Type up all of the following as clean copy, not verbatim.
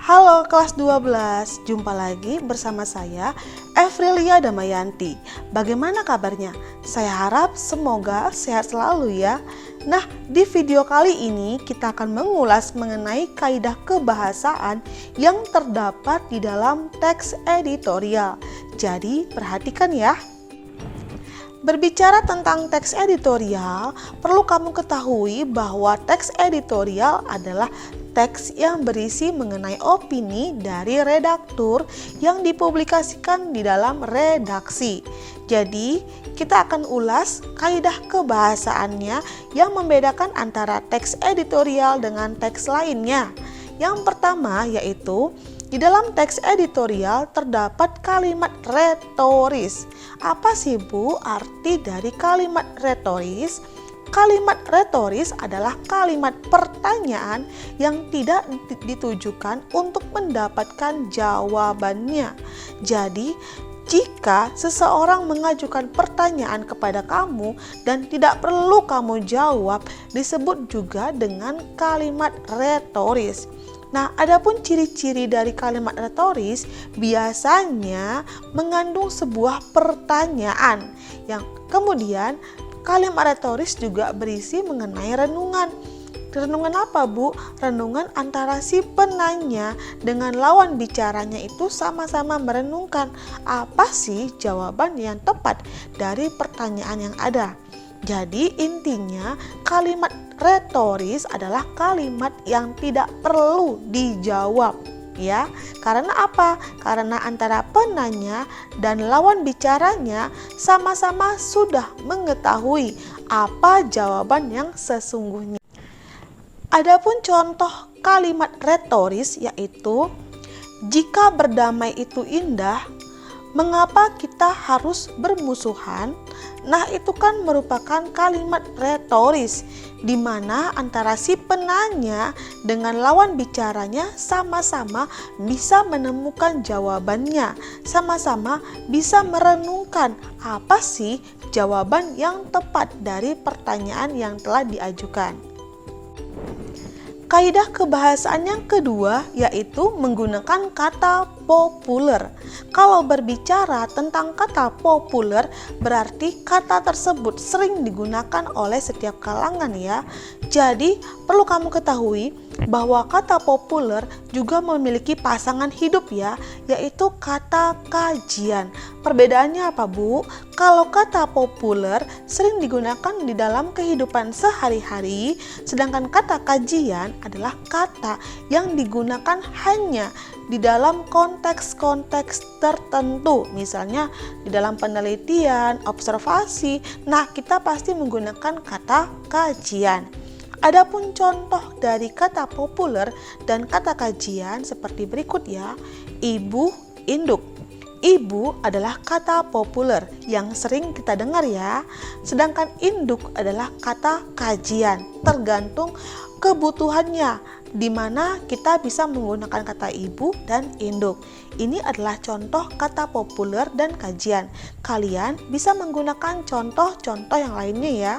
Halo kelas 12, jumpa lagi bersama saya Evrilia Damayanti. Bagaimana kabarnya? Saya harap semoga sehat selalu ya. Nah, di video kali ini kita akan mengulas mengenai kaidah kebahasaan yang terdapat di dalam teks editorial. Jadi, perhatikan ya. Berbicara tentang teks editorial, perlu kamu ketahui bahwa teks editorial adalah teks yang berisi mengenai opini dari redaktur yang dipublikasikan di dalam redaksi. Jadi, kita akan ulas kaidah kebahasaannya yang membedakan antara teks editorial dengan teks lainnya. Yang pertama yaitu di dalam teks editorial terdapat kalimat retoris. Apa sih Bu arti dari kalimat retoris? Kalimat retoris adalah kalimat pertanyaan yang tidak ditujukan untuk mendapatkan jawabannya. Jadi, jika seseorang mengajukan pertanyaan kepada kamu dan tidak perlu kamu jawab, disebut juga dengan kalimat retoris. Nah, adapun ciri-ciri dari kalimat retoris biasanya mengandung sebuah pertanyaan yang kemudian kalimat retoris juga berisi mengenai renungan. Renungan apa, Bu? Renungan antara si penanya dengan lawan bicaranya itu sama-sama merenungkan apa sih jawaban yang tepat dari pertanyaan yang ada. Jadi intinya kalimat retoris adalah kalimat yang tidak perlu dijawab ya. Karena apa? Karena antara penanya dan lawan bicaranya sama-sama sudah mengetahui apa jawaban yang sesungguhnya. Adapun contoh kalimat retoris yaitu jika berdamai itu indah, mengapa kita harus bermusuhan? Nah, itu kan merupakan kalimat retoris di mana antara si penanya dengan lawan bicaranya sama-sama bisa menemukan jawabannya, sama-sama bisa merenungkan apa sih jawaban yang tepat dari pertanyaan yang telah diajukan. Kaidah kebahasaan yang kedua yaitu menggunakan kata populer. Kalau berbicara tentang kata populer, berarti kata tersebut sering digunakan oleh setiap kalangan ya. Jadi, perlu kamu ketahui bahwa kata populer juga memiliki pasangan hidup ya, yaitu kata kajian. Perbedaannya apa, Bu? Kalau kata populer sering digunakan di dalam kehidupan sehari-hari, sedangkan kata kajian adalah kata yang digunakan hanya di dalam konteks-konteks tertentu, misalnya di dalam penelitian, observasi. Nah, kita pasti menggunakan kata kajian. Adapun contoh dari kata populer dan kata kajian seperti berikut ya. Ibu, induk. Ibu adalah kata populer yang sering kita dengar ya. Sedangkan induk adalah kata kajian, tergantung kebutuhannya, di mana kita bisa menggunakan kata ibu dan induk. Ini adalah contoh kata populer dan kajian. Kalian bisa menggunakan contoh-contoh yang lainnya ya.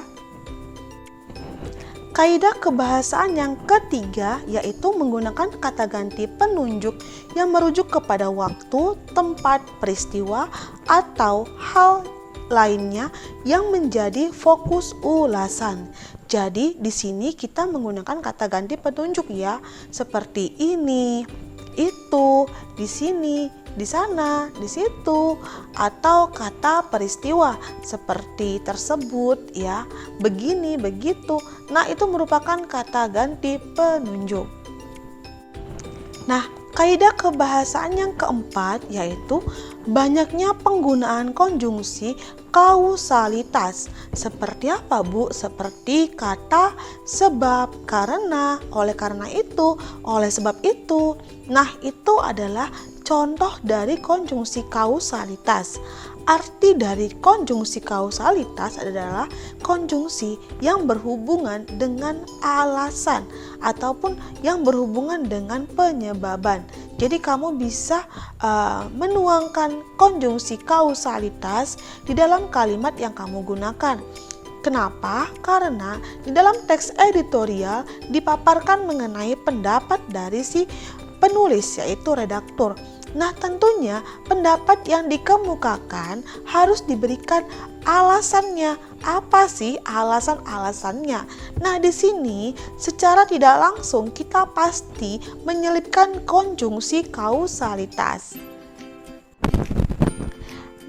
Kaidah kebahasaan yang ketiga yaitu menggunakan kata ganti penunjuk yang merujuk kepada waktu, tempat, peristiwa, atau hal lainnya yang menjadi fokus ulasan. Jadi di sini kita menggunakan kata ganti penunjuk ya, seperti ini, itu, di sini, di sana, di situ, atau kata peristiwa seperti tersebut ya, begini, begitu. Nah, itu merupakan kata ganti penunjuk. Nah, kaidah kebahasaan yang keempat yaitu banyaknya penggunaan konjungsi kausalitas. Seperti apa, Bu? Seperti kata sebab, karena, oleh karena itu, oleh sebab itu. Nah, itu adalah contoh dari konjungsi kausalitas. Arti dari konjungsi kausalitas adalah konjungsi yang berhubungan dengan alasan ataupun yang berhubungan dengan penyebaban. Jadi kamu bisa menuangkan konjungsi kausalitas di dalam kalimat yang kamu gunakan. Kenapa? Karena di dalam teks editorial dipaparkan mengenai pendapat dari si penulis yaitu redaktur. Nah, tentunya pendapat yang dikemukakan harus diberikan alasannya. Apa sih alasan-alasannya? Nah, di sini secara tidak langsung kita pasti menyelipkan konjungsi kausalitas.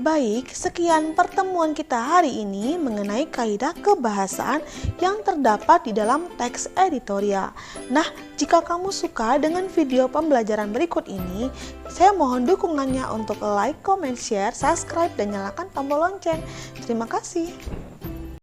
Baik, sekian pertemuan kita hari ini mengenai kaidah kebahasaan yang terdapat di dalam teks editorial. Nah, jika kamu suka dengan video pembelajaran berikut ini, saya mohon dukungannya untuk like, comment, share, subscribe, dan nyalakan tombol lonceng. Terima kasih.